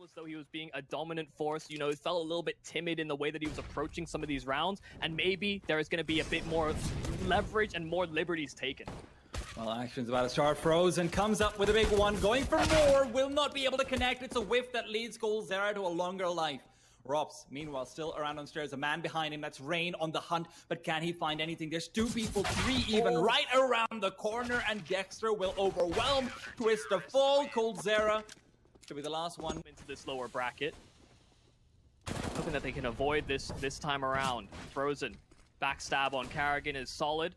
as though he was being a dominant force. You know, he felt a little bit timid in the way that he was approaching some of these rounds, and maybe there is going to be a bit more leverage and more liberties taken. Well, action's about to start. Frozen comes up with a big one, going for more, will not be able to connect. It's a whiff that leads coldzera to a longer life. Rops, meanwhile, still around on stairs. A man behind him, that's Rain on the hunt, but can he find anything? There's two people, three even, right around the corner, and Dexter will overwhelm. Twist to fall. coldzera should be the last one. Into this lower bracket. Hoping that they can avoid this time around. Frozen. Backstab on Karrigan is solid.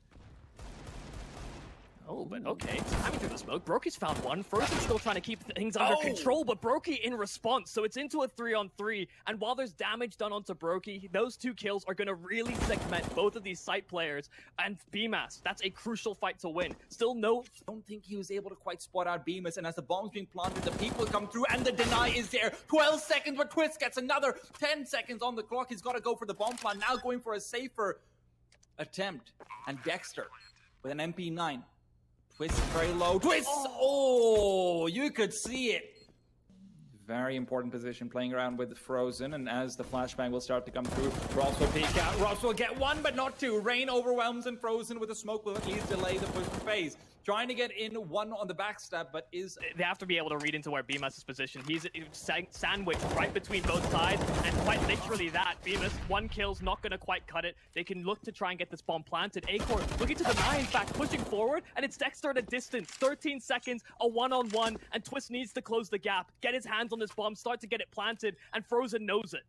Oh, but okay. Timing through the smoke. Brokey's found one. Frozen's still trying to keep things under control, but Brokey in response. So it's into a 3-on-3. And while there's damage done onto Brokey, those two kills are going to really segment both of these site players. And BMAS, that's a crucial fight to win. Still no... Don't think he was able to quite spot out BMAS. And as the bomb's being planted, the people come through and the deny is there. 12 seconds, but Twist gets another 10 seconds on the clock. He's got to go for the bomb plant. Now going for a safer attempt. And Dexter with an MP9. Twist very low. Twist! Oh, you could see it. Very important position playing around with Frozen, and as the flashbang will start to come through, Rops will peek out. Rops will get one, but not two. Rain overwhelms and Frozen with a smoke will at least delay the push for FaZe. Trying to get in one on the backstab, but is... They have to be able to read into where BMAS is positioned. He's sandwiched right between both sides, and quite literally that. BMAS, one kill's not going to quite cut it. They can look to try and get this bomb planted. Acorn looking to deny, in fact, pushing forward, and it's Dexter at a distance. 13 seconds, a one-on-one, and Twist needs to close the gap, get his hands on this bomb, start to get it planted, and Frozen knows it.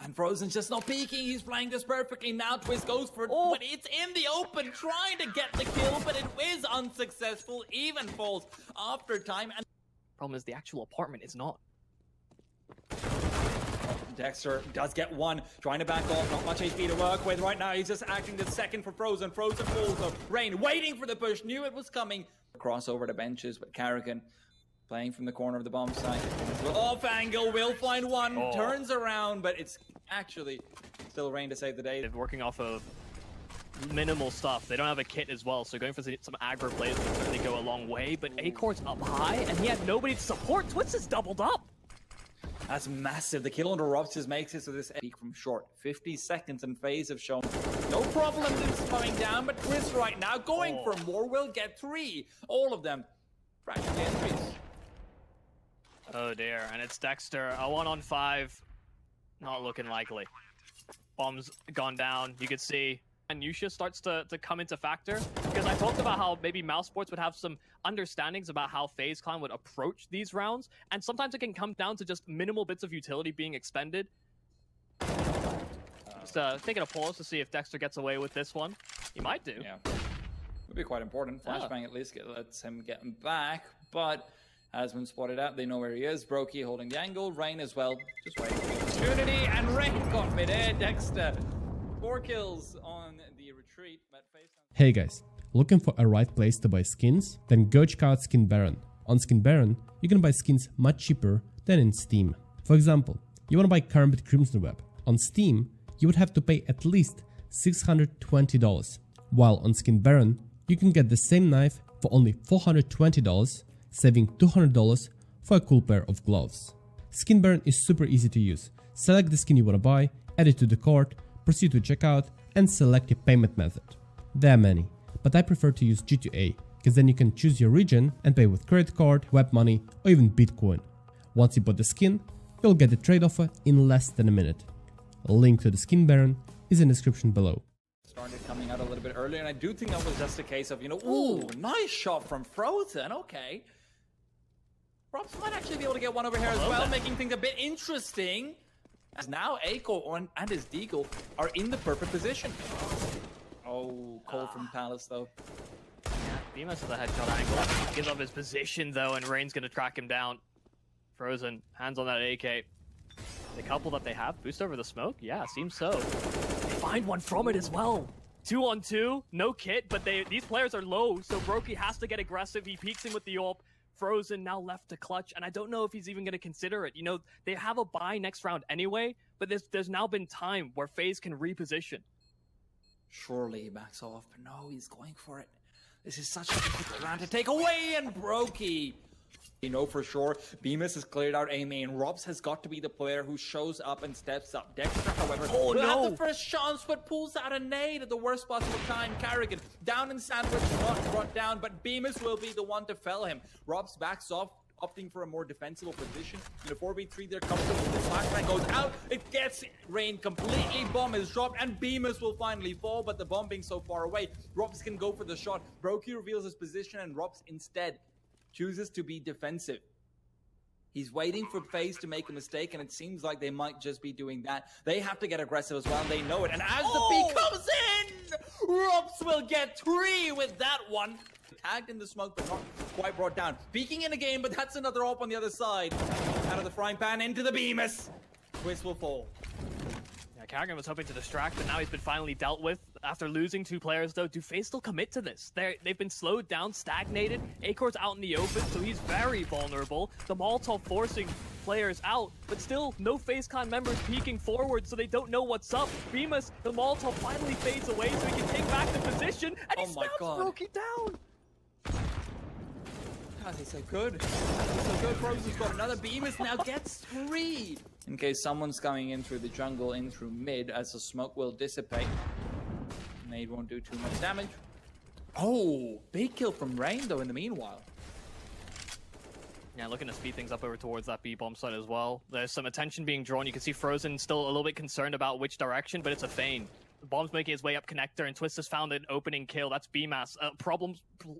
And Frozen's just not peeking. He's playing this perfectly. Now Twist goes for it, but it's in the open, trying to get the kill, but it is unsuccessful. Even falls after time. And problem is the actual apartment is not. Dexter does get one, trying to back off. Not much HP to work with right now. He's just acting the second for Frozen. Frozen falls up. Rain waiting for the push, knew it was coming. Crossover to benches, but Karrigan playing from the corner of the bomb site. Off angle, will find one, turns around, but it's actually still Rain to save the day. They're working off of minimal stuff. They don't have a kit as well, so going for some aggro plays would certainly go a long way, but Acorn's up high, and he had nobody to support. Twist is doubled up. That's massive. The kill under Rops just makes it so this peak from short. 50 seconds, and FaZe have shown no problem in slowing down, but Twist right now going for more, will get 3. All of them practically entries. Oh dear, and it's Dexter, a 1-on-5, not looking likely. Bomb's gone down, you can see. And Yusha starts to come into factor, because I talked about how maybe Mousesports would have some understandings about how FaZe Clan would approach these rounds, and sometimes it can come down to just minimal bits of utility being expended. Just taking a pause to see if Dexter gets away with this one. He might do. Yeah, would be quite important. Flashbang at least lets him get him back, but has been spotted out. They know where he is. Brokey holding the angle. Rain as well. Just waiting for the opportunity. And Rain got mid-air. Dexter. 4 kills on the retreat. Hey guys, looking for a right place to buy skins? Then go check out Skin Baron. On Skin Baron, you can buy skins much cheaper than in Steam. For example, you want to buy Karambit Crimson Web. On Steam, you would have to pay at least $620. While on Skin Baron, you can get the same knife for only $420. Saving $200 for a cool pair of gloves. Skin Baron is super easy to use. Select the skin you want to buy, add it to the cart, proceed to checkout, and select your payment method. There are many, but I prefer to use G2A, because then you can choose your region and pay with credit card, web money, or even Bitcoin. Once you bought the skin, you'll get the trade offer in less than a minute. A link to the Skin Baron is in the description below. Started coming out a little bit earlier, and I do think that was just a case of, you know, ooh, nice shot from Frozen, okay. Rops might actually be able to get one over here as well, making things a bit interesting. As now Acorn and his Deagle are in the perfect position. Oh, cold from Palace though. Yeah, BMAS with a headshot angle. Gives up his position though, and Rain's gonna track him down. Frozen, hands on that AK. The couple that they have, boost over the smoke? Yeah, seems so. They find one from it as well. 2-on-2, no kit, but these players are low, so Brokey has to get aggressive. He peeks in with the AWP. Frozen now left to clutch, and I don't know if he's even going to consider it. You know, they have a bye next round anyway, but there's now been time where FaZe can reposition. Surely he backs off, but no, he's going for it. This is such a difficult round to take away, and Brokey You know for sure, Bemis has cleared out A main. Robs has got to be the player who shows up and steps up. Dexter, however, will have the first chance, but pulls out a nade at the worst possible time. Carrigan down in sandwich, not brought down, but Bemis will be the one to fell him. Robs backs off, opting for a more defensible position. In the 4v3, they're comfortable. The flashbang goes out. It gets Rain completely. Bomb is dropped, and Bemis will finally fall, but the bomb being so far away, Robs can go for the shot. Brokey reveals his position, and Robs instead chooses to be defensive. He's waiting for FaZe to make a mistake, and it seems like they might just be doing that. They have to get aggressive as well, and they know it. And as the peek comes in, Robs will get 3 with that one. Tagged in the smoke, but not quite brought down. Peeking in again, but that's another op on the other side. Out of the frying pan into the Bemis. Twist will fall. Yeah, Carrigan was hoping to distract, but now he's been finally dealt with. After losing 2 players, though, do FaZe still commit to this? They've been slowed down, stagnated. Acor's out in the open, so he's very vulnerable. The Molotov forcing players out, but still no FaZe Clan members peeking forward, so they don't know what's up. Bemis, the Molotov finally fades away, so he can take back the position, and he snaps Brokey down. God, he's so good. He's so good. Frozen's got another. Bemis now gets 3. In case someone's coming in through the jungle, in through mid, as the smoke will dissipate. Nade won't do too much damage. Oh, big kill from Rain, though, in the meanwhile. Yeah, looking to speed things up over towards that B-bomb site as well. There's some attention being drawn. You can see Frozen still a little bit concerned about which direction, but it's a feign. The bomb's making his way up connector, and Twist has found an opening kill. That's BMAS, a problem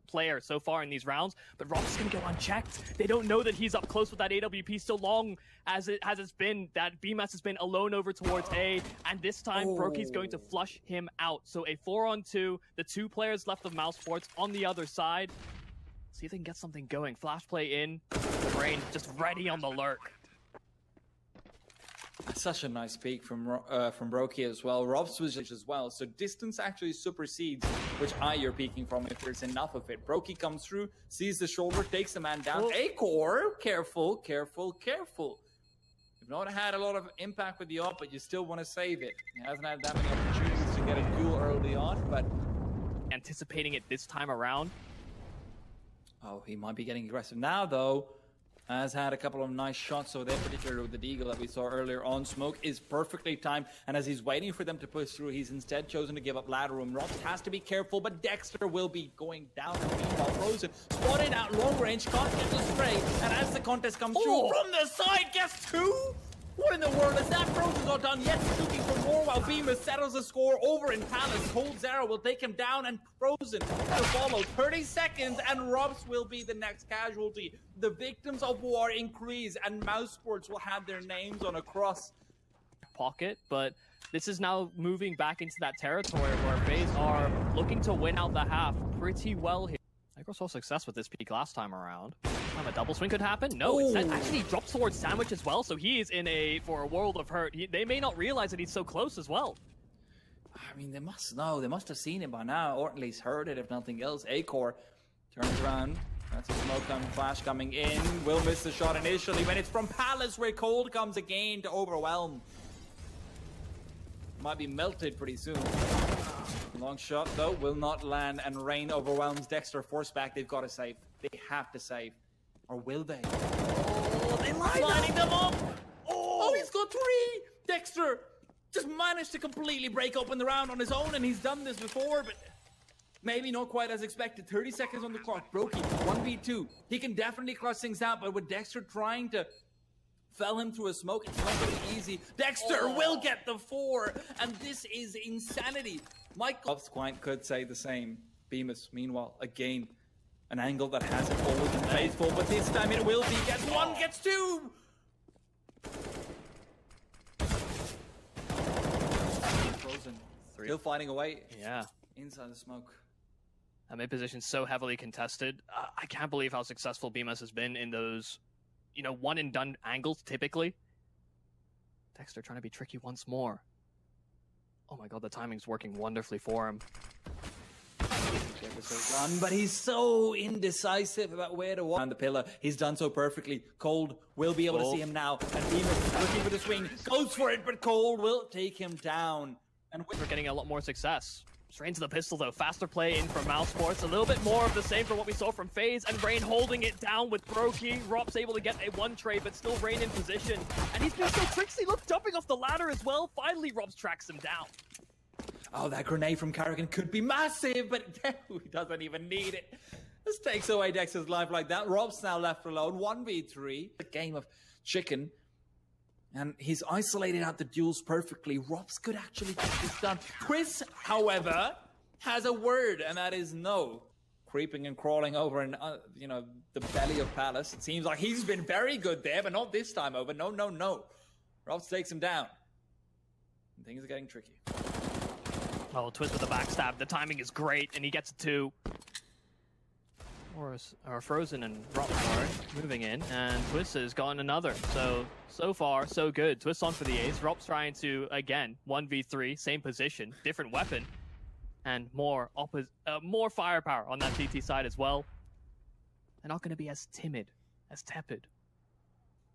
player so far in these rounds, but Rob's gonna go unchecked. They don't know that he's up close with that AWP so long as it's been that BMAS has been alone over towards A, and this time Brokey's going to flush him out. So a 4-on-2, the 2 players left of Mousesports on the other side. See if they can get something going. Flash play in, Rain just ready on the lurk. Such a nice peek from Brokey as well. Robs was as well. So distance actually supersedes which eye you're peeking from if there's enough of it. Brokey comes through, sees the shoulder, takes the man down. Acor, careful, careful, careful. You've not had a lot of impact with the op, but you still want to save it. He hasn't had that many opportunities to get a duel early on, but anticipating it this time around. Oh, he might be getting aggressive now, though. Has had a couple of nice shots over there, particularly with the deagle that we saw earlier on. Smoke is perfectly timed, and as he's waiting for them to push through, he's instead chosen to give up ladder room. Robs has to be careful, but Dexter will be going down. Meanwhile, Frozen spotted out long range, can't get the spray, and as the contest comes through from the side, gets 2? What in the world is that? Frozen's not done yet. He's looking for more while Bemis settles the score over in Palace. coldzera will take him down, and Frozen to follow. 30 seconds, and Robs will be the next casualty. The victims of war increase, and Mousesports will have their names on a cross. Pocket, but this is now moving back into that territory where FaZe are looking to win out the half pretty well here. Acor's saw success with this peak last time around. A double swing could happen. No, it actually drops towards Sandwich as well, so he is in for a world of hurt. They may not realize that he's so close as well. I mean, they must know. They must have seen it by now, or at least heard it, if nothing else. Acor turns around. That's a smoke flash coming in. Will miss the shot initially, but it's from Palace where Cold comes again to overwhelm. Might be melted pretty soon. Long shot, though, will not land, and Rain overwhelms Dexter. Force back. They've got to save. They have to save. Or will they? Oh, they lining them up! Oh, he's got 3! Dexter just managed to completely break open the round on his own, and he's done this before, but maybe not quite as expected. 30 seconds on the clock. Brokey, 1v2. He can definitely clutch things out, but with Dexter trying to fell him through a smoke, it's not going to be easy. Dexter will get the 4, and this is insanity. Michael Quite could say the same. Bemis, meanwhile, again, an angle that hasn't always been faithful, but this time it will be. Gets 1, gets 2! Frozen. Still fighting away. Yeah. Inside the smoke. That mid position so heavily contested. I can't believe how successful Bemis has been in those, one and done angles typically. Dexter trying to be tricky once more. Oh my god, the timing's working wonderfully for him. Run, but he's so indecisive about where to walk. On the pillar, he's done so perfectly. Cold will be able to see him now, and Bemis looking for the swing, goes for it, but Cold will take him down. And we're getting a lot more success. Straight into the pistol though. Faster play in from Mousesports. A little bit more of the same from what we saw from FaZe, and Rain holding it down with brokey. Rop's able to get a one trade, but still Rain in position. And he's been so tricksy. Look, jumping off the ladder as well. Finally, Rop's tracks him down. Oh, that grenade from Karrigan could be massive, but he doesn't even need it. This takes away Dexter's life like that. Rob's now left alone. 1v3. A game of chicken. And he's isolated out the duels perfectly. Robs could actually get this done. Chris, however, has a word, and that is no. Creeping and crawling over in, the belly of Palace. It seems like he's been very good there, but not this time over. No, no, no. Robs takes him down. And things are getting tricky. Oh, Twist with the backstab. The timing is great, and he gets a 2. Or Frozen and Rock moving in, and Twist has gotten another. So far, so good. Twist on for the ace. Rob's trying to, again, 1v3, same position, different weapon, and more firepower on that TT side as well. They're not going to be as timid, as tepid.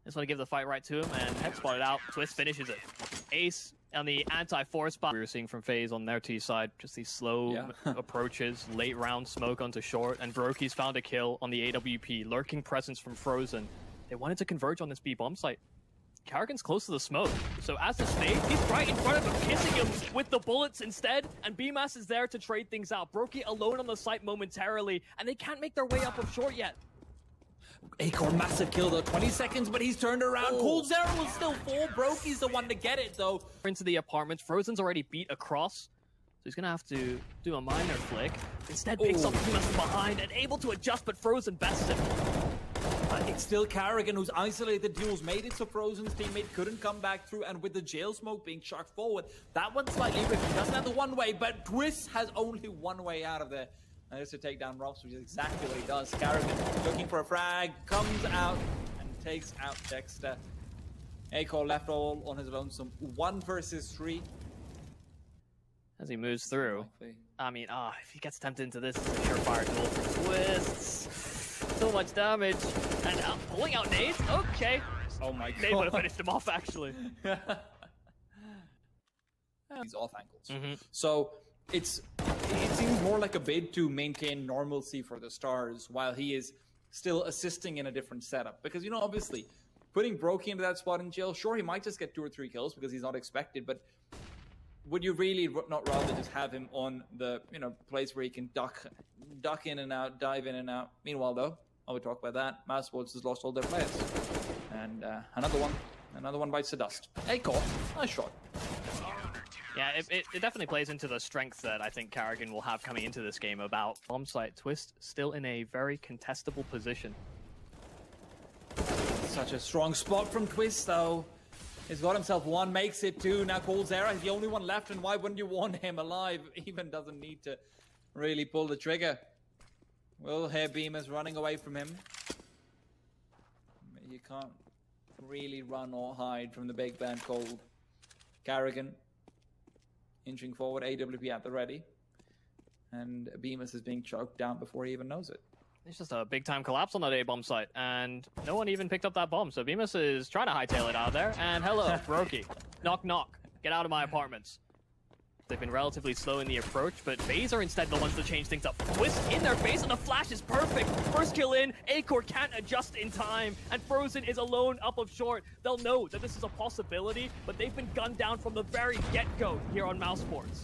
Just want to give the fight right to him, and head spotted out. Twist finishes it. Ace on the anti-force spot. We were seeing from FaZe on their T side, just these slow approaches, late round smoke onto short, and Brokey's found a kill on the AWP. Lurking presence from Frozen. They wanted to converge on this B bomb site. Karrigan's close to the smoke, so as the snake, he's right in front of him, kissing him with the bullets instead, and BMAS is there to trade things out. Brokey alone on the site momentarily, and they can't make their way up of short yet. Acorn, massive kill though, 20 seconds, but he's turned around. coldzera will still fall. Brokey's the one to get it though. Into the apartments, Frozen's already beat across, so he's gonna have to do a minor flick. Instead picks up BMAS from behind and able to adjust, but Frozen bests him. It's still Karrigan who's isolated duels, made it so Frozen's teammate couldn't come back through, and with the jail smoke being chucked forward, that one's slightly risky. Doesn't have the one way, but Twist has only one way out of there. And just to take down Robs, which is exactly what he does. Karrigan looking for a frag, comes out and takes out Dexter. Acorn left all on his lonesome. 1 versus 3. As he moves through. I mean, if he gets tempted into this, it's a surefire duel for Twists. So much damage. And pulling out nades? Okay. Oh my god. Nade would have finished him off, actually. He's off ankles. So it seems more like a bid to maintain normalcy for the Stars while he is still assisting in a different setup. Because, obviously, putting Brokey into that spot in jail, sure, he might just get 2 or 3 kills because he's not expected, but would you really not rather just have him on the, place where he can duck in and out, dive in and out? Meanwhile, though, I would talk about that. Mousesports has lost all their players. And another one bites the dust. Acorn, nice shot. Yeah, it definitely plays into the strength that I think Karrigan will have coming into this game about bomb site. Twist still in a very contestable position. Such a strong spot from Twist, though. He's got himself 1, makes it 2. Now coldzera is the only one left, and why wouldn't you want him alive? Even doesn't need to really pull the trigger. Will hear BMAS running away from him. You can't really run or hide from the big band Cold. Karrigan inching forward, AWP at the ready. And BMAS is being choked down before he even knows it. It's just a big-time collapse on that A-bomb site, and no one even picked up that bomb, so BMAS is trying to hightail it out of there. And hello, Brokey. Knock, knock. Get out of my apartments. They've been relatively slow in the approach, but FaZe are instead the ones to change things up. Twist in their face, and the flash is perfect. First kill in, Acorn can't adjust in time, and Frozen is alone up of short. They'll know that this is a possibility, but they've been gunned down from the very get-go here on Mousesports.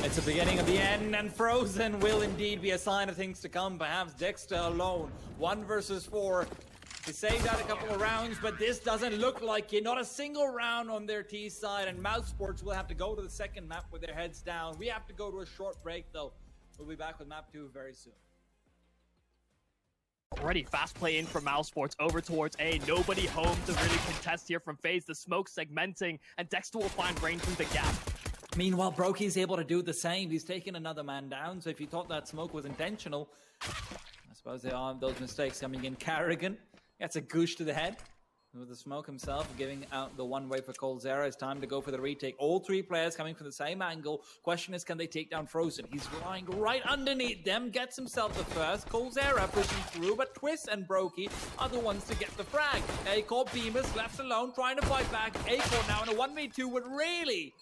It's the beginning of the end, and Frozen will indeed be a sign of things to come. Perhaps Dexter alone, 1 versus 4. They saved out a couple of rounds, but this doesn't look like it. Not a single round on their T side, and Mousesports will have to go to the second map with their heads down. We have to go to a short break, though. We'll be back with map 2 very soon. Already fast play in from Mousesports over towards A. Nobody home to really contest here from FaZe. The smoke segmenting, and Dexter will find Rain through the gap. Meanwhile, Brokey's able to do the same. He's taken another man down, so if you thought that smoke was intentional, I suppose there are those mistakes coming in. Karrigan gets a goosh to the head with the smoke himself, giving out the one way for coldzera. It's time to go for the retake. All 3 players coming from the same angle. Question is, can they take down Frozen? He's lying right underneath them, gets himself the first. coldzera pushing through, but Twist and Brokey are the ones to get the frag. Acorn, BMAS left alone, trying to fight back. Acorn now in a 1v2 would really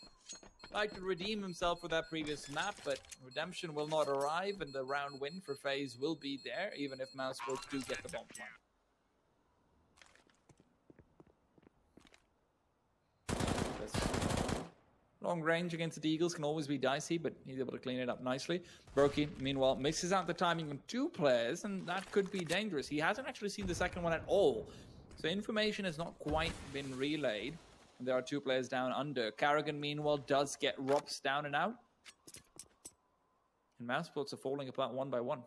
Tried to redeem himself for that previous map, but redemption will not arrive, and the round win for FaZe will be there, even if Mousesports do get the bomb plant. Long range against the Eagles can always be dicey, but he's able to clean it up nicely. broky, meanwhile, mixes out the timing on 2 players, and that could be dangerous. He hasn't actually seen the second one at all, so information has not quite been relayed. And there are 2 players down under. Karrigan, meanwhile, does get Rops down and out. And Mousesports are falling apart one by one.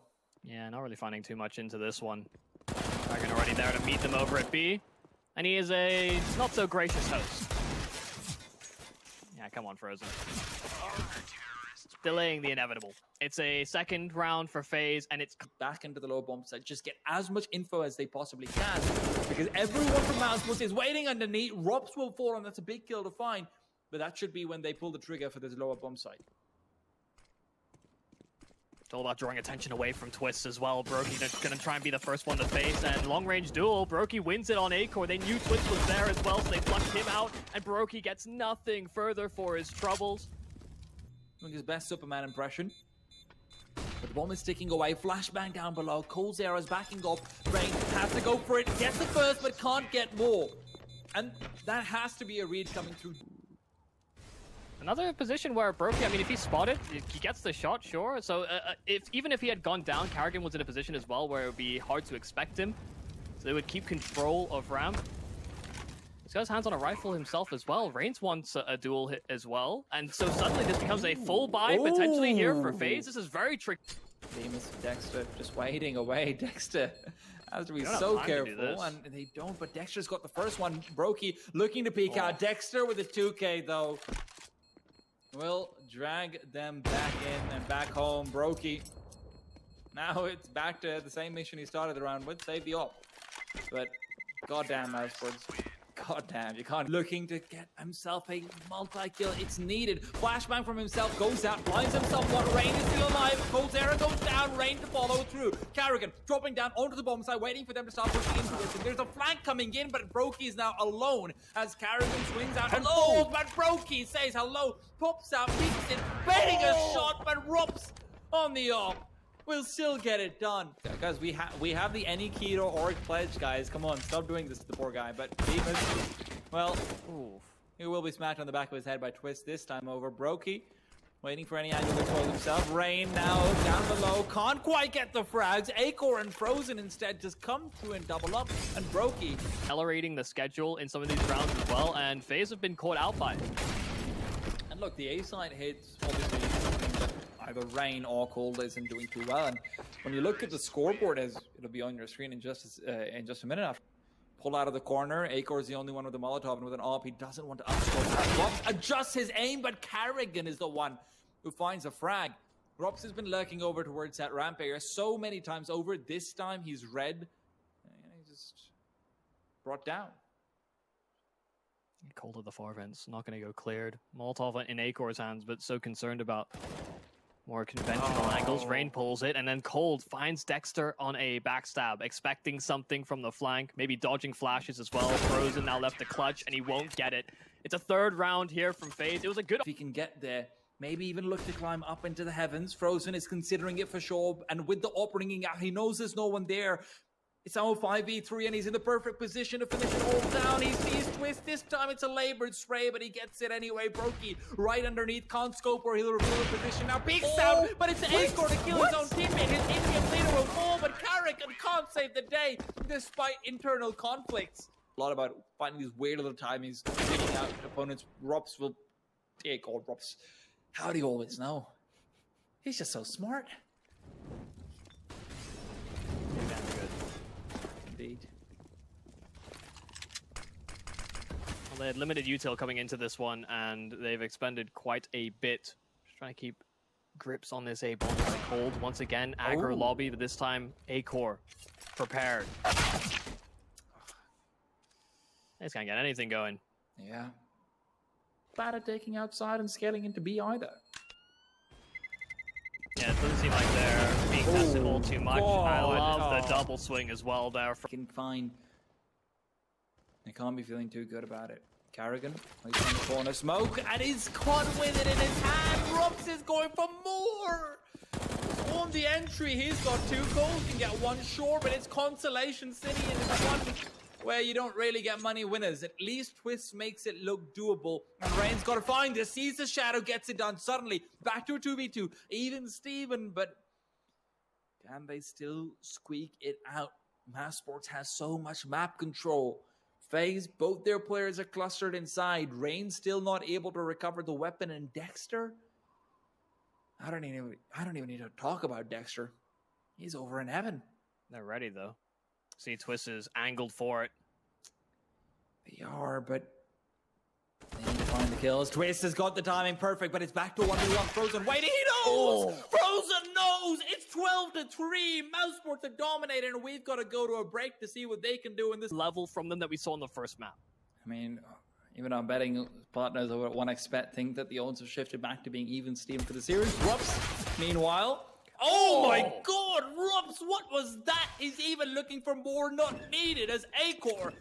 Yeah, not really finding too much into this one. Karrigan already there to meet them over at B. And he is a not so gracious host. Yeah, come on, Frozen. Delaying the inevitable. It's a second round for FaZe, and it's back into the low bomb site. Just get as much info as they possibly can, because everyone from Mousesports is waiting underneath. Rops will fall, and that's a big kill to find. But that should be when they pull the trigger for this lower bomb site. It's all about drawing attention away from Twist as well. broky going to try and be the first one to face, and long-range duel. broky wins it on Acor. They knew Twist was there as well, so they flushed him out, and broky gets nothing further for his troubles. Doing his best Superman impression. But the bomb is ticking away. Flashbang down below. coldzera is backing off. Rain has to go for it. Gets the first, but can't get more. And that has to be a read coming through. Another position where broky, I mean, if he spotted, he gets the shot, sure. So even if he had gone down, Karrigan was in a position as well where it would be hard to expect him. So they would keep control of ramp. He's got his hands on a rifle himself as well. Reigns wants a dual hit as well. And so suddenly this becomes a full buy potentially here for FaZe. This is very tricky. Famous Dexter just waiting away. Dexter has to be so careful, and they don't, but Dexter's got the first one. broky looking to peek out. Dexter with a 2K though. Will drag them back in and back home. broky. Now it's back to the same mission he started the round with. Save the op. But goddamn Mousesports. God damn, you can't. Looking to get himself a multi-kill. It's needed. Flashbang from himself goes out, blinds himself. What? Rain is still alive. coldzera goes down. Rain to follow through. Karrigan dropping down onto the bomb site, waiting for them to start pushing into it. There's a flank coming in, but broky is now alone as Karrigan swings out and falls. But broky says hello, pops out, peeks it, baiting a shot, but Rops on the off. We'll still get it done. Guys, we have the any keto org pledge, guys. Come on, stop doing this to the poor guy. But Demas, well, he will be smacked on the back of his head by Twist this time over. broky waiting for any angle to expose himself. Rain now down below. Can't quite get the frags. Acor and Frozen instead just come through and double up. And broky accelerating the schedule in some of these rounds as well. And FaZe have been caught out by it. And look, the A side hits obviously either Rain or Cold isn't doing too well. And when you look at the scoreboard, as it'll be on your screen in just a minute after. Pull out of the corner. Acor is the only one with a Molotov, and with an AWP, he doesn't want to upscore. Rops adjusts his aim, but Karrigan is the one who finds a frag. Rops has been lurking over towards that ramp area so many times over. This time he's red. He's just brought down. Cold at the far vents, not going to go cleared. Molotov in Acor's hands, but so concerned about more conventional angles. Rain pulls it, and then Cold finds Dexter on a backstab, expecting something from the flank, maybe dodging flashes as well. Frozen now left to clutch, and he won't get it. It's a third round here from FaZe. It was a good... If he can get there, maybe even look to climb up into the heavens. Frozen is considering it for sure, and with the op ringing out, he knows there's no one there. It's now 5v3, and he's in the perfect position to finish it all down. He sees Twist. This time it's a labored spray, but he gets it anyway. broky right underneath. Can't scope or he'll reveal the position. Now peeks out, but it's Acor to kill his own teammate. His Indian leader will fall, but Karrigan can't save the day despite internal conflicts. A lot about finding these weird little timings, picking out opponents. Rops will take all Rops. How do you always know? He's just so smart. Indeed. Well, they had limited util coming into this one, and they've expended quite a bit. Just trying to keep grips on this A bomb. Cold once again, aggro lobby, but this time Acor prepared. They just can't get anything going. Yeah. Bad at taking outside and scaling into B either. Yeah, it doesn't seem like they're being tested all too much. I love the double swing as well there. Can find. They can't be feeling too good about it. Carrigan, he's in the corner, smoke, and he's caught with it in his hand. Rups is going for more. On the entry, he's got 2 goals, can get 1 short, but it's Consolation City, and it's one where you don't really get money winners. At least Twist makes it look doable. And Rain's got to find this, sees the shadow, gets it done. Suddenly, back to a 2v2, even Steven, but can they still squeak it out? Mousesports has so much map control. FaZe, both their players are clustered inside. Rain still not able to recover the weapon, and Dexter, I don't even need to talk about Dexter. He's over in heaven. They're ready though. See, Twist is angled for it. They are, but they need to find the kills. Twist has got the timing perfect, but it's back to 1v1. Frozen waiting. He knows! Oh. Frozen knows! It's 12-3. Mousesports are dominating, and we've got to go to a break to see what they can do in this Level from them that we saw in the first map. I mean, even our betting partners over at 1xBet think that the odds have shifted back to being even Steam for the series. Rups, meanwhile. Oh my god, Rups, what was that? He's even looking for more, not needed, as Acor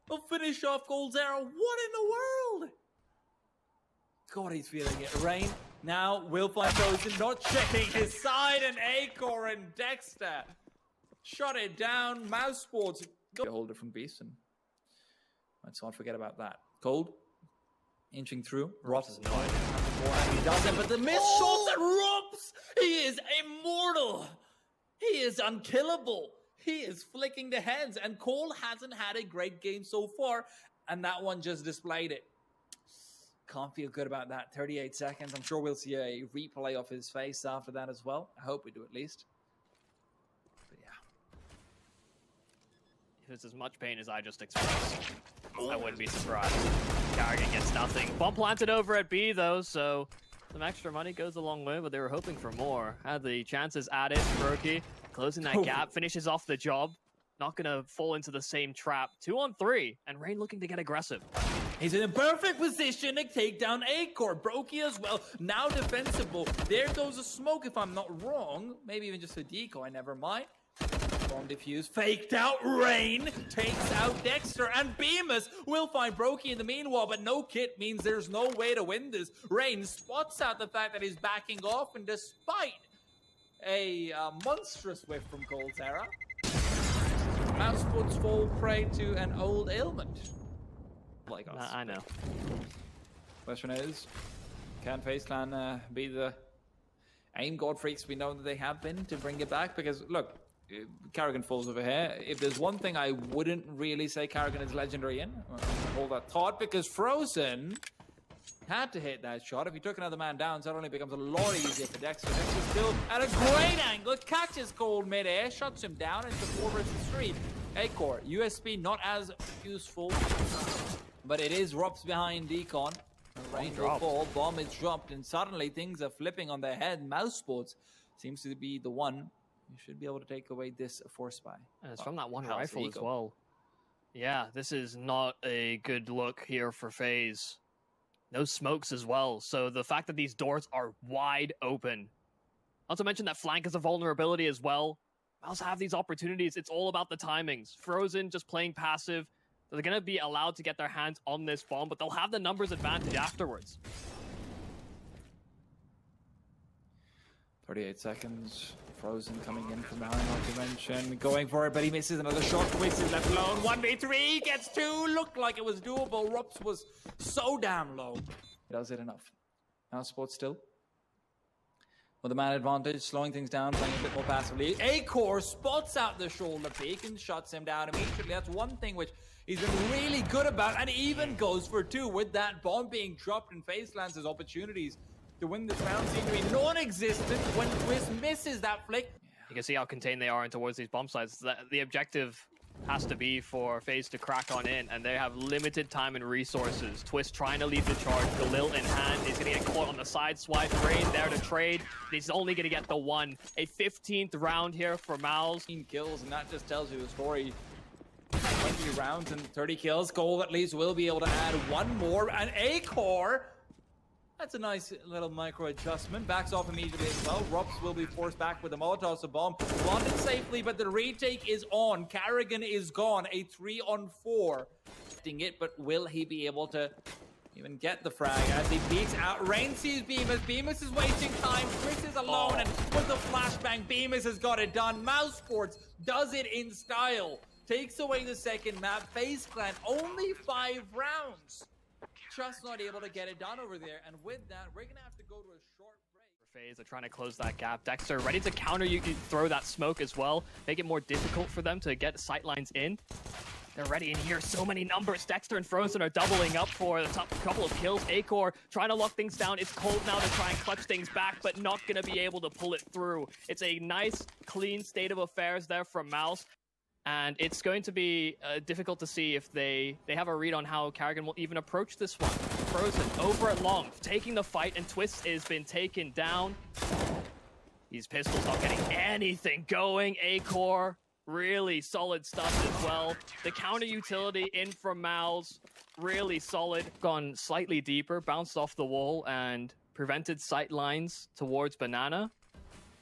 will finish off coldzera. What in the world? God, he's feeling it. Rain now will find Frozen, not checking his side, and Acor and Dexter shut it down. Mousesports go a whole different beast, and let's not forget about that. Cold, inching through. Rups has no idea. He doesn't, but the missed shots at Rups! He is immortal! He is unkillable! He is flicking the heads, and Cole hasn't had a great game so far, and that one just displayed it. Can't feel good about that. 38 seconds. I'm sure we'll see a replay of his face after that as well. I hope we do at least. But yeah. If it's as much pain as I just expressed, I wouldn't be surprised. Carrigan gets nothing. Bomb planted over at B though, so some extra money goes a long way, but they were hoping for more. Had the chances added. Brokey closing that gap, finishes off the job. Not gonna fall into the same trap. 2-on-3, and Rain looking to get aggressive. He's in a perfect position to take down Acor. Brokey as well, now defensible. There goes a smoke if I'm not wrong. Maybe even just a decoy, never mind. Bomb defuse, faked out. Rain takes out Dexter, and Bemis will find Brokey in the meanwhile, but no kit means there's no way to win this. Rain spots out the fact that he's backing off, and despite a monstrous whiff from coldzera, Mousesports fall prey to an old ailment. Like us. I know. Question is, can FaZe Clan be the aim god freaks we know that they have been to bring it back? Because look, Carrigan falls over here. If there's one thing I wouldn't really say Carrigan is legendary in, hold that thought, because Frozen had to hit that shot. If he took another man down, suddenly it becomes a lot easier for Dexter. Dexter still at a great angle, catches Cold mid-air, shuts him down into 4 versus 3. Acor, USP not as useful, but it is Rups behind Decon. Rain will fall, bomb is dropped, and suddenly things are flipping on their head. Mousesports seems to be the one who should be able to take away this force spy. And it's from that one rifle as well. Yeah, this is not a good look here for FaZe. No smokes as well, so the fact that these doors are wide open. Not to mention that flank is a vulnerability as well. Mouse have these opportunities. It's all about the timings. Frozen just playing passive. They're going to be allowed to get their hands on this bomb, but they'll have the numbers advantage afterwards. 38 seconds. Frozen coming in from behind, like you mentioned. Going for it, but he misses another shot. Twist is left alone. 1v3, gets 2. Looked like it was doable. Rups was so damn low. Does it enough. Mousesports still with the man advantage, slowing things down, playing a bit more passively. Acor spots out the shoulder peak and shuts him down immediately. That's one thing which he's been really good about, and even goes for 2 with that bomb being dropped, and FaZe Clan's opportunities to win this round seem to be non-existent when Twist misses that flick. You can see how contained they are in towards these bomb sites. The objective has to be for FaZe to crack on in, and they have limited time and resources. Twist trying to lead the charge. Galil in hand. He's going to get caught on the side swipe. Rain there to trade. He's only going to get the 1. A 15th round here for Mouse. 15 kills, and that just tells you the story. 20 rounds and 30 kills. Goal at least will be able to add 1 more. And Acor, that's a nice little micro adjustment. Backs off immediately as well. Rups will be forced back with the Molotov, a bomb. Landed safely, but the retake is on. Carrigan is gone. A 3-on-4. deflecting it, but will he be able to even get the frag as he peeks out? Rain sees Bemis. Bemis is wasting time. Chris is alone, and with the flashbang, Bemis has got it done. Mousesports does it in style. Takes away the second map. FaZe Clan only 5 rounds. Just not able to get it done over there. And with that, we're going to have to go to a short break. FaZe are trying to close that gap. Dexter ready to counter you, throw that smoke as well. Make it more difficult for them to get sight lines in. They're ready in here. So many numbers. Dexter and Frozen are doubling up for the top couple of kills. Acor trying to lock things down. It's cold now to try and clutch things back, but not going to be able to pull it through. It's a nice, clean state of affairs there from Mouse. And it's going to be difficult to see if they have a read on how Karrigan will even approach this one. Frozen over at long, taking the fight, and Twist has been taken down. These pistols not getting anything going. Acor, really solid stuff as well. The counter utility in from Mouse, really solid. Gone slightly deeper, bounced off the wall, and prevented sight lines towards Banana.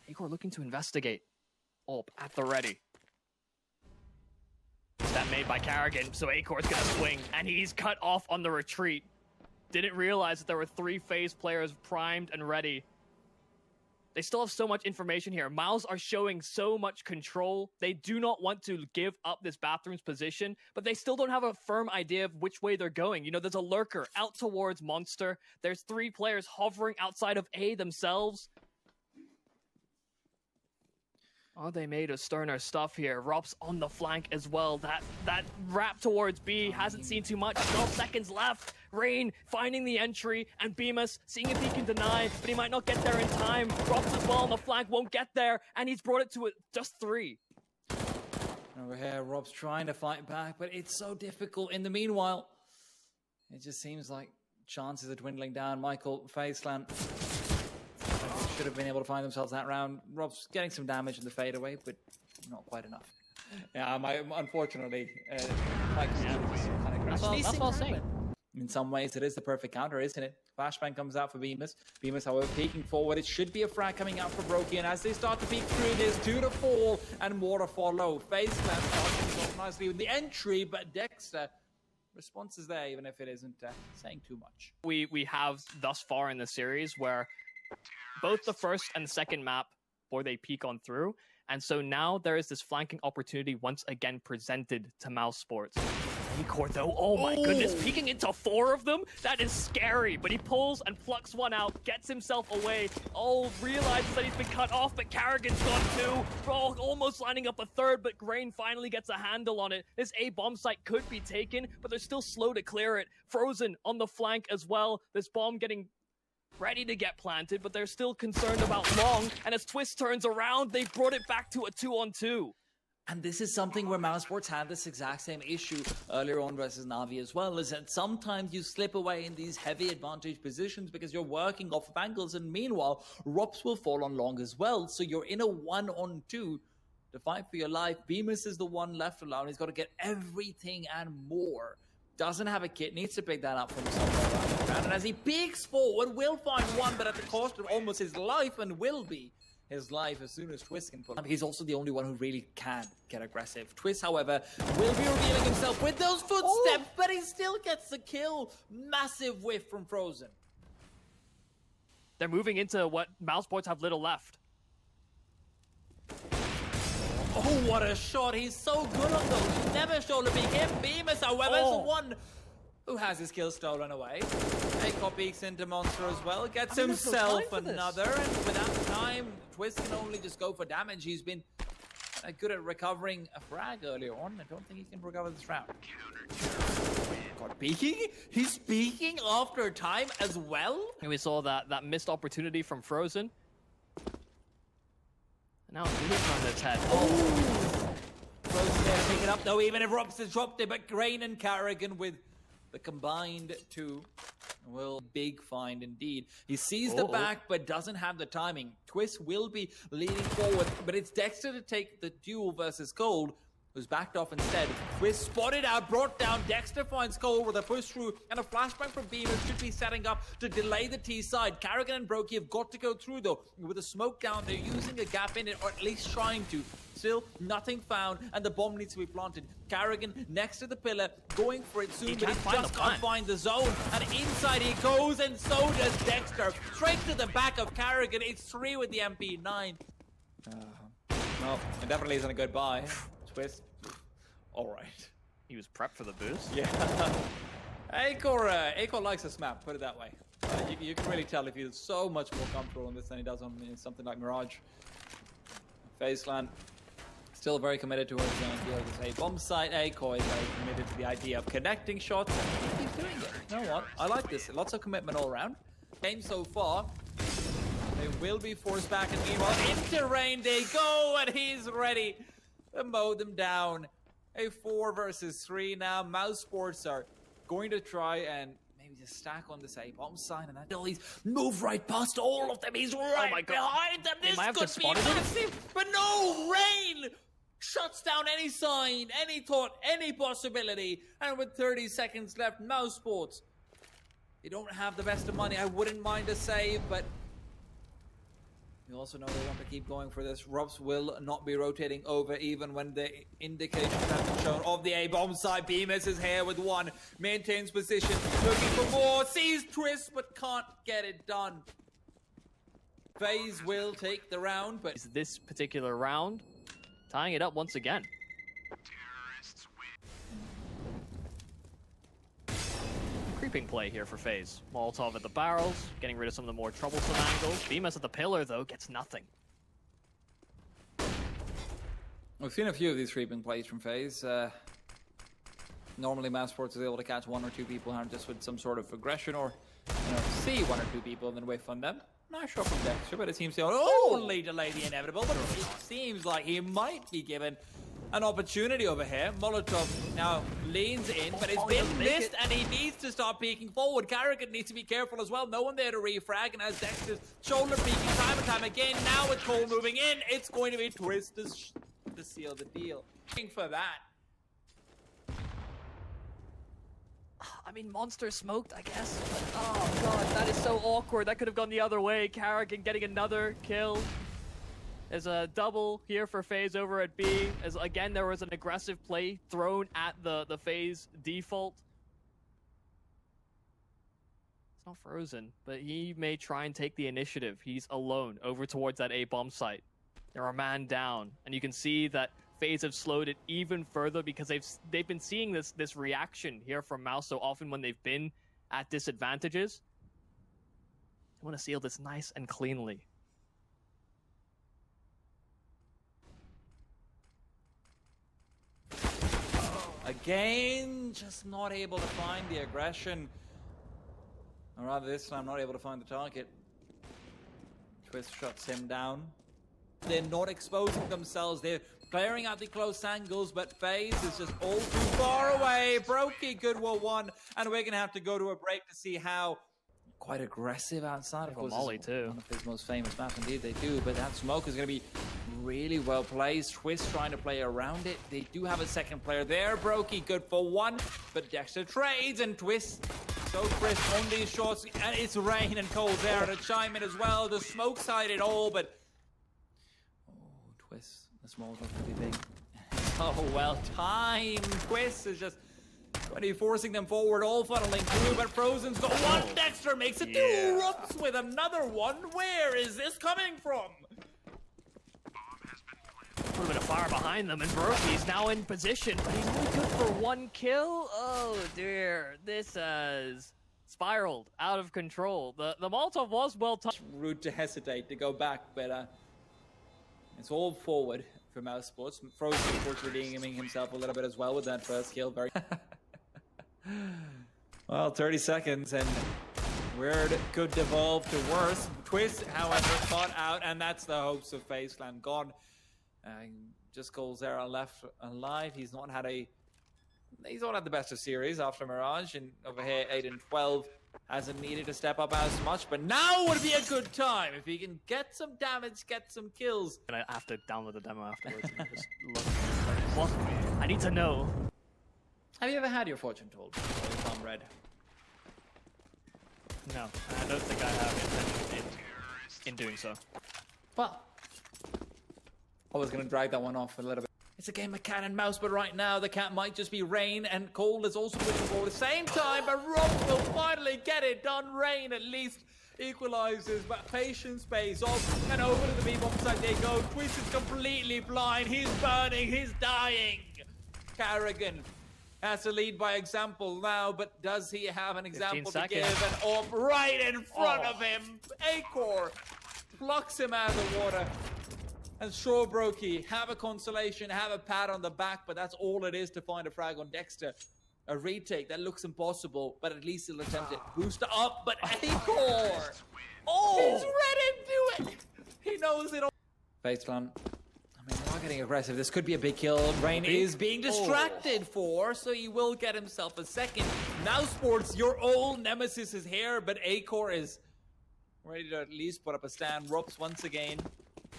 Acor looking to investigate. Up at the ready. That made by Karrigan, so Acor's gonna swing, and he's cut off on the retreat. Didn't realize that there were 3 FaZe players primed and ready. They still have so much information here. Miles are showing so much control. They do not want to give up this bathroom's position, but they still don't have a firm idea of which way they're going. You know, there's a lurker out towards Monster. There's 3 players hovering outside of A themselves. Oh, they made a sterner stuff here. Rops on the flank as well. That wrap towards B hasn't seen too much. 12 seconds left. Rain finding the entry, and Bemis seeing if he can deny, but he might not get there in time. Rops as well on the flank, won't get there, and he's brought it to just 3. Over here, Rob's trying to fight back, but it's so difficult. In the meanwhile, it just seems like chances are dwindling down. Michael, FaZe Clan should have been able to find themselves that round. Rob's getting some damage in the fadeaway, but not quite enough. Yeah, unfortunately, Mike's kind of That's what I was saying. In some ways, it is the perfect counter, isn't it? Flashbang comes out for Bemis. Bemis, however, peeking forward. It should be a frag coming out for Brokey, and as they start to peek through, there's 2 to fall and more to follow. FaZe Clan starting off nicely with the entry, but Dexter response is there, even if it isn't saying too much. We have thus far in the series where both the first and the second map, or they peek on through, and so now there is this flanking opportunity once again presented to Mousesports. Acor though, oh my goodness, peeking into 4 of them? That is scary, but he pulls and plucks one out, gets himself away. Oh, realizes that he's been cut off, but Karrigan's gone 2. Oh, almost lining up a 3rd, but Grain finally gets a handle on it. This A bomb site could be taken, but they're still slow to clear it. Frozen on the flank as well. This bomb getting ready to get planted, but they're still concerned about long, and as Twist turns around, they brought it back to a 2-on-2. And this is something where Mousesports had this exact same issue earlier on versus NaVi as well, is that sometimes you slip away in these heavy advantage positions because you're working off of angles, and meanwhile, Rops will fall on long as well, so you're in a 1-on-2 to fight for your life. Bemis is the one left alone. He's got to get everything and more. Doesn't have a kit, needs to pick that up from somewhere around the ground, and as he peeks forward, will find one, but at the cost of almost his life, and will be his life as soon as Twist can pull up. He's also the only one who really can get aggressive. Twist, however, will be revealing himself with those footsteps, but he still gets the kill. Massive whiff from Frozen. They're moving into what Mousesports have little left. Oh, what a shot. He's so good on those. Never shown to be him. Bemis, however, is the one who has his kill stolen away. Acor peeks into Monster as well. Gets himself another, and without time, Twist can only just go for damage. He's been good at recovering a frag earlier on. I don't think he can recover this round. God, peeking? He's peeking after time as well? And we saw that missed opportunity from Frozen. And now it's really on its head. Oh! Frozen there to pick it up, though, even if Rops has dropped it, but Grain and Karrigan with the combined 2 will big find indeed. He sees the back, but doesn't have the timing. Twist will be leading forward, but it's Dexter to take the duel versus Cold. who's backed off instead. Twist spotted out, brought down. Dexter finds Cole with a push through, and a flashbang from Beamer should be setting up to delay the T side. Karrigan and Brokey have got to go through though. With a smoke down, they're using a gap in it, or at least trying to. Still, nothing found, and the bomb needs to be planted. Karrigan next to the pillar, going for it soon, but he just can't find the zone. And inside he goes, and so does Dexter. Straight to the back of Karrigan. It's 3 with the MP9. Well, it definitely isn't a good buy. Twist. Alright. He was prepped for the boost. Yeah. Acor likes this map, put it that way. You can really tell he feels so much more comfortable in this than he does on something like Mirage. FaZe Clan still very committed towards this A bomb site. Acor is very committed to the idea of connecting shots, and he's doing it. You know what? I like this. Lots of commitment all around. Game so far. They will be forced back, and meanwhile into rain they go, and he's ready to mow them down. A 4 versus 3 now. Mousesports are going to try and maybe just stack on this A bomb sign, and that he's move right past all of them. He's right behind them. This could be massive, but no, rain shuts down any sign, any thought, any possibility. And with 30 seconds left, Mousesports, they don't have the best of money. I wouldn't mind a save, but you also know they want to keep going for this. Rups will not be rotating over even when the indications have been shown of the A-bomb side. Bemis is here with one. Maintains position. Looking for more. Sees Twist but can't get it done. FaZe will take the round, but this particular round tying it up once again. Creeping play here for FaZe. Molotov at the barrels, getting rid of some of the more troublesome angles. Bemis at the pillar, though, gets nothing. We've seen a few of these creeping plays from FaZe. Normally, Mousesports is able to catch 1 or 2 people just with some sort of aggression, or see 1 or 2 people and then whiff on them. Not sure from Dexter, but it seems to only delay the inevitable. But it seems like he might be given an opportunity over here. Molotov now leans in, but it's been missed, and he needs to start peeking forward. Karrigan needs to be careful as well. No one there to refrag, and as Dexter's shoulder peeking time and time again, now with Cole moving in, it's going to be Twist to seal the deal. Looking for that. I mean, Monster smoked, I guess. But, oh, God, that is so awkward. That could have gone the other way. Karrigan getting another kill. There's a double here for FaZe over at B. As again, there was an aggressive play thrown at the FaZe default. It's not frozen, but he may try and take the initiative. He's alone over towards that A-bomb site. They're a man down, and you can see that FaZe have slowed it even further because they've been seeing this reaction here from Mouse so often when they've been at disadvantages. They want to seal this nice and cleanly. Again, just not able to find the aggression. Or rather, this time, not able to find the target. Twist shuts him down. They're not exposing themselves. They're clearing out the close angles, but FaZe is just all too far away. Brokey, good one, and we're going to have to go to a break to see how quite aggressive outside. Of course, Molly too. One of his most famous maps, indeed they do, but that smoke is going to be really well placed. Twist trying to play around it. They do have a second player there. Brokey, good for one, but Dexter trades, and Twist so crisp on these shots, and it's Rain and coldzera to chime in as well. The smoke side it all, but Twist, the small one's going to be big. Oh, well timed. Twist is just going to be forcing them forward, all funneling through, but Frozen's got one. Dexter makes it 2. Rups with another one. Where is this coming from? A little bit of fire behind them, and Brokey's now in position, but he's only good for 1 kill. Oh dear, this has spiraled out of control. The Molotov was well touched. Rude to hesitate to go back, but it's all forward for Mousesports. Frozen, of course, redeeming himself a little bit as well with that first kill. Very well, 30 seconds, and weird could devolve to worse. Twist, however, caught out, and that's the hopes of FaZe Clan gone. Just coldzera left alive. He's not had the best of series after Mirage, and over here 8 and 12 hasn't needed to step up as much, but now would be a good time if he can get some damage, get some kills. And I have to download the demo afterwards and just look. What? I need to know. Have you ever had your fortune told? Comrade? No, I don't think I have intention in doing so. Well, I was going to drag that one off a little bit. It's a game of cat and mouse, but right now the cat might just be Rain, and Cold is also pushing for the same time, but Rob will finally get it done. Rain at least equalizes, but patience pays off, and over to the B-bomb side they go. Twist is completely blind, he's burning, he's dying. Carrigan has to lead by example now, but does he have an example to give? And up right in front of him, Acor plucks him out of the water. And sure, Brokey, have a consolation, have a pat on the back, but that's all it is to find a frag on Dexter. A retake, that looks impossible, but at least he'll attempt it. Booster up, but Acor! He's ready to do it! He knows it all. FaZe Clan, I mean, they're getting aggressive. This could be a big kill. Rain is being distracted so he will get himself a second. Mousesports, your old nemesis is here, but Acor is ready to at least put up a stand. Ropes once again.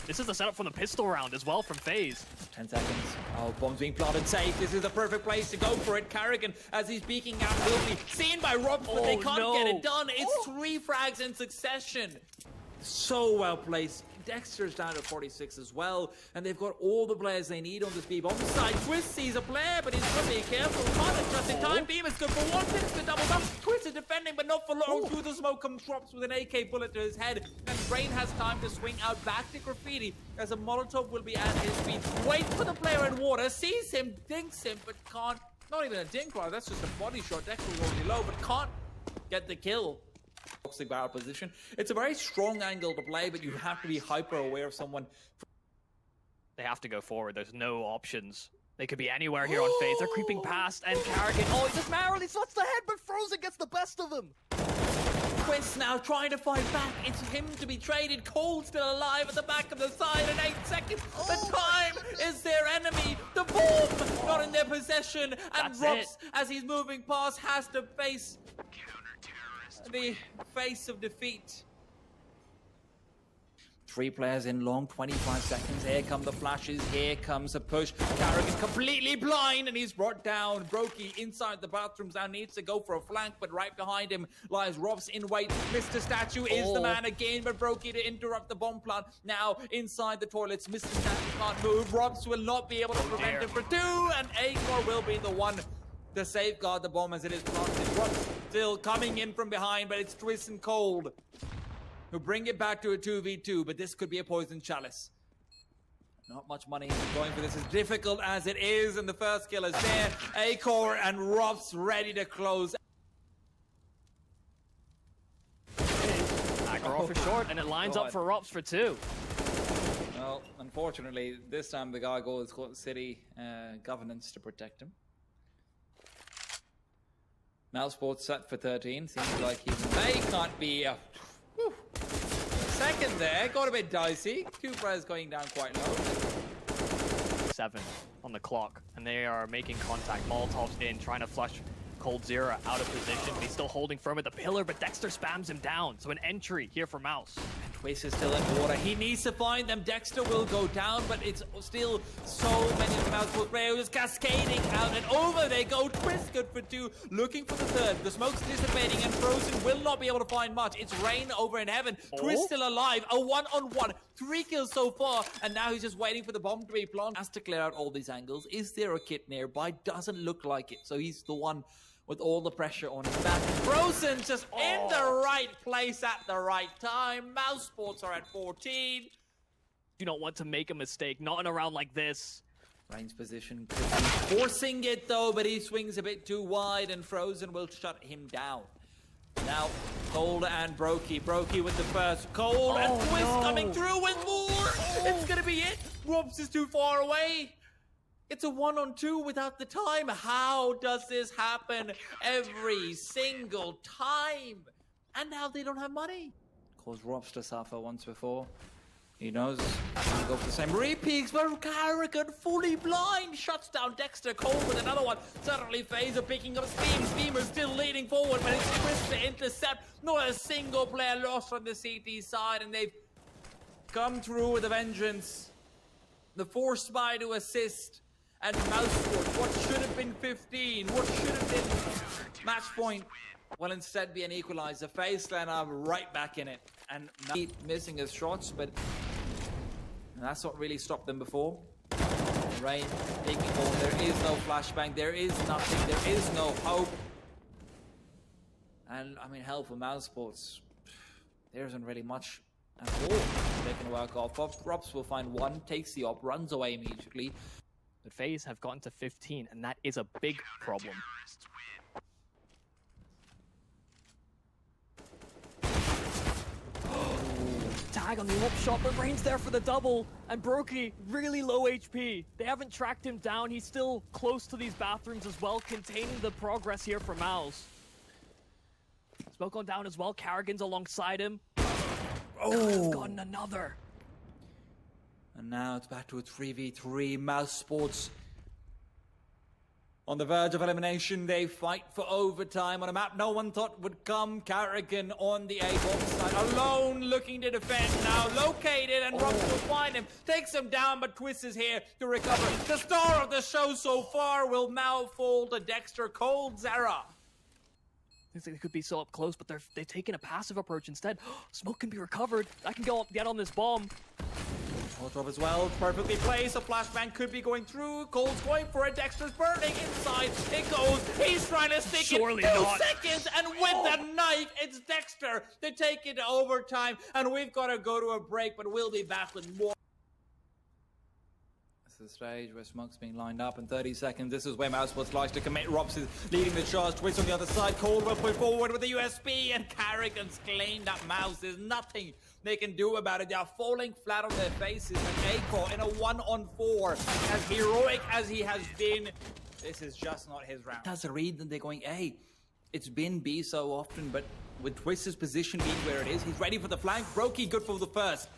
This is the setup from the pistol round as well from FaZe. 10 seconds. Oh, bombs being planted safe. This is the perfect place to go for it. Carrigan, as he's peeking out, will be seen by Rob, but they can't get it done. It's 3 frags in succession. So well placed. Dexter's down to 46 as well, and they've got all the players they need on this B-bomb side. Twist sees a player, but he's got to be careful. Connor just in time. Beam is good for 1 minute to double up. Twist is defending, but not for long. Through the smoke comes Drops with an AK bullet to his head, and Rain has time to swing out back to Graffiti as a Molotov will be at his feet. Wait for the player in water, sees him, dinks him, but can't. Not even a dink, right? That's just a body shot. Dexter's already low, but can't get the kill. Toxic barrel position. It's a very strong angle to play, but you have to be hyper aware of someone. They have to go forward. There's no options. They could be anywhere here on FaZe. They're creeping past, and Carrigan, he just narrowly slots the head, but Frozen gets the best of him. Twist now trying to fight back. It's him to be traded. Cold still alive at the back of the side in 8 seconds. The time is their enemy. The bomb not in their possession, and Rops, as he's moving past, has to face the face of defeat. 3 players in long, 25 seconds. Here come the flashes, here comes a push. Carrigan completely blind, and he's brought down. Brokey inside the bathrooms now needs to go for a flank, but right behind him lies Robs in wait. Mr. Statue is the man again, but Brokey to interrupt the bomb plant. Now inside the toilets, Mr. Statue can't move. Robs will not be able to prevent him for 2, and Acor will be the one to safeguard the bomb as it is planted. Robs still coming in from behind, but it's Twist and Cold who bring it back to a 2v2, but this could be a poison chalice. Not much money going for this, as difficult as it is, and the first kill is there. Acor and Robs ready to close. Acor for short, and it lines up for Robs for 2. Well, unfortunately, this time the guy goes city governance to protect him. Mousesports set for 13. Seems like he may can't be. Second there, got a bit dicey. 2 players going down quite low. 7 on the clock, and they are making contact. Molotov's in, trying to flush coldzera out of position. He's still holding firm at the pillar, but Dexter spams him down. So an entry here for Mouse. And Twist is still in water. He needs to find them. Dexter will go down, but it's still so many of the Mousesports players cascading out, and over they go. Twist good for 2, looking for the 3rd. The smoke's dissipating, and Frozen will not be able to find much. It's Rain over in heaven. Twist still alive. A 1-on-1. 3 kills so far, and now he's just waiting for the bomb to be planted. Has to clear out all these angles. Is there a kit nearby? Doesn't look like it. So he's the one with all the pressure on his back. Frozen just in the right place at the right time. Mousesports are at 14. You don't want to make a mistake, not in a round like this. Rain's position could be forcing it though, but he swings a bit too wide, and Frozen will shut him down. Now, Cold and Brokey. Brokey with the first. Cold and Twist coming through with more. It's gonna be it. Robs is too far away. It's a 1-on-2 without the time. How does this happen every single time? And now they don't have money. Caused Robs to suffer once before. He knows he's gonna go for the same repeats, but Carrigan fully blind shuts down Dexter. Cold with another one. Suddenly FaZe are picking up steam. Steamer's still leading forward, but it's Twist to intercept. Not a single player lost on the CT side, and they've come through with a vengeance. The forced spy to assist. And Mousesports, what should have been 15, what should have been match point, will instead be an equalizer. FaZe Clan are right back in it. And keep missing his shots, but that's what really stopped them before. Rain taking ball, there is no flashbang, there is nothing, there is no hope. And I mean, hell, for Mousesports, there isn't really much at all they can work off of. Robs will find one, takes the op, runs away immediately. But FaZe have gotten to 15, and that is a big problem. Tag on the up shot, but Rain's there for the double. And Brokey, really low HP. They haven't tracked him down. He's still close to these bathrooms as well, containing the progress here for Mouse. Smoke on down as well. Carrigan's alongside him. Oh, gotten another. And now it's back to a 3v3. Mousesports on the verge of elimination. They fight for overtime on a map no one thought would come. Carrigan on the A-bomb side, alone looking to defend. Now located, and Robs will find him. Takes him down, but Twist is here to recover. The star of the show so far will now fall to Dexter coldzera. Looks like they could be so up close, but they've taken a passive approach instead. Smoke can be recovered. That can go get on this bomb. Molotov as well, perfectly placed. A flashbang could be going through. Cole's going for it. Dexter's burning inside. It goes. He's trying to stick Surely it. 2 not. seconds, and with the knife, it's Dexter to take it to overtime. And we've got to go to a break, but we'll be back with more. The stage where Smoke's being lined up in 30 seconds. This is where Mousesports likes to commit. Robs is leading the charge. Twist on the other side. Cole will put forward with the USB, and Carrigan's claimed that Mouse. There's nothing they can do about it. They are falling flat on their faces. And Acor in a 1-on-4, as heroic as he has been, this is just not his round. That's a read that they're going A. It's been B so often, but with Twist's position being where it is, he's ready for the flank. Brokey good for the first.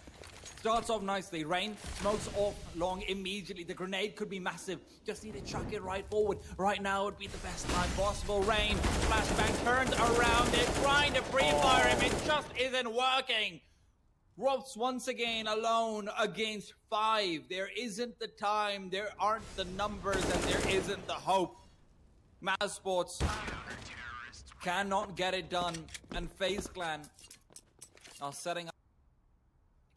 Starts off nicely. Rain smokes off long immediately. The grenade could be massive. Just need to chuck it right forward. Right now would be the best time possible. Rain, flashbang turns around. They're trying to pre-fire him. It just isn't working. Robs once again alone against 5. There isn't the time. There aren't the numbers, and there isn't the hope. Mousesports cannot get it done. And FaZe Clan are setting up.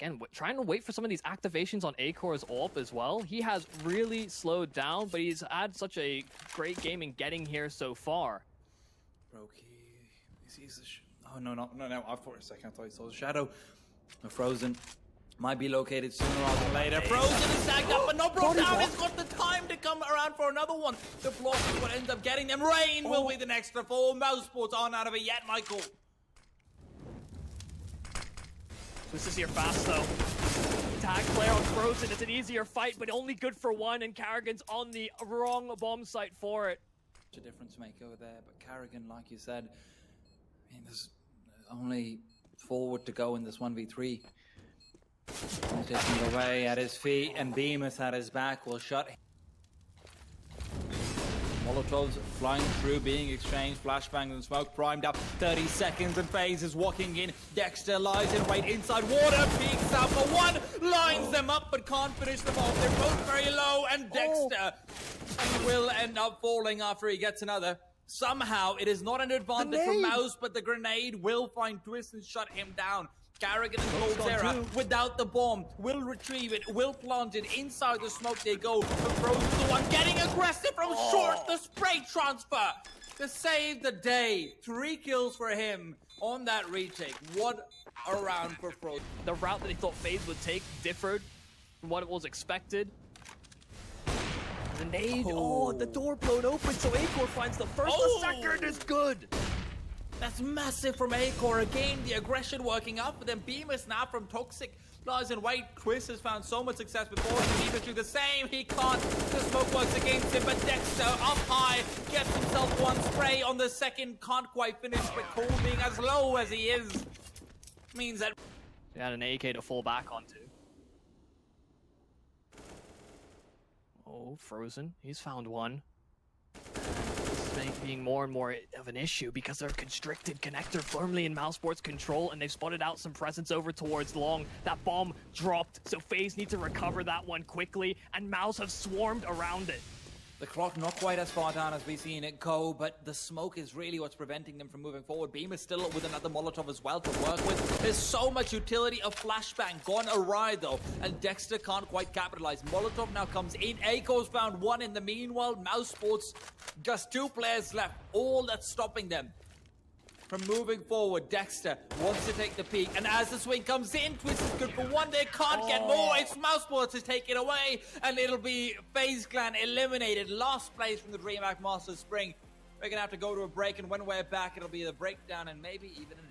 Again, trying to wait for some of these activations on Acor's AWP as well. He has really slowed down, but he's had such a great game in getting here so far. Brokey, he sees the oh, no. For a second, I thought he saw the shadow. Frozen might be located sooner rather than later. Frozen is stacked up, but no broke down. He's got the time to come around for another one. The block is what ends up getting them. Rain will be the next to fall. Mousesports aren't out of it yet, Michael. This is here fast though. Tag player on Frozen. It's an easier fight, but only good for one, and Carrigan's on the wrong bomb site for it. A difference maker there, but Carrigan, like you said, I mean, there's only forward to go in this 1v3. He's taking it away at his feet, and Bemis at his back will shut him. Molotovs flying through, being exchanged, flashbang and smoke primed up. 30 seconds and FaZe is walking in. Dexter lies in wait inside. Water peeks out for one, lines them up but can't finish them off. They're both very low, and Dexter will end up falling after he gets another. Somehow it is not an advantage for Mouse, but the grenade will find Twist and shut him down. Carrigan and coldzera without the bomb will retrieve it, will plant it. Inside the smoke they go. Frozen the one getting aggressive from short. The spray transfer to save the day. 3 kills for him on that retake. What a round for Frozen. The route that he thought FaZe would take differed from what it was expected. The nade, the door blown open, so Acor finds the first. The second is good. That's massive from Acor. Again, the aggression working out for them. Bemis now from Toxic lies in wait. Twist has found so much success before. Bemis do the same. He can't. The smoke works against him, but Dexter up high gets himself one spray on the second. Can't quite finish, but Cole being as low as he is means that He had an AK to fall back onto. Oh, Frozen. He's found one. This is being more and more of an issue because they're constricted connector firmly in Mousesports control, and they've spotted out some presence over towards long. That bomb dropped, so FaZe need to recover that one quickly, and Mouse have swarmed around it. The clock not quite as far down as we've seen it go, but the smoke is really what's preventing them from moving forward. Beam is still with another Molotov as well to work with. There's so much utility of flashbang gone awry though, and Dexter can't quite capitalize. Molotov now comes in. Ako's found one in the meanwhile. Mousesports, just 2 players left. All that's stopping them from moving forward. Dexter wants to take the peak, and as the swing comes in, Twist is good for one. They can't get more. It's Mousesports to take it away, and it'll be FaZe Clan eliminated. Last place from the DreamHack Masters Spring. We're gonna have to go to a break, and when we're back, it'll be the breakdown and maybe even an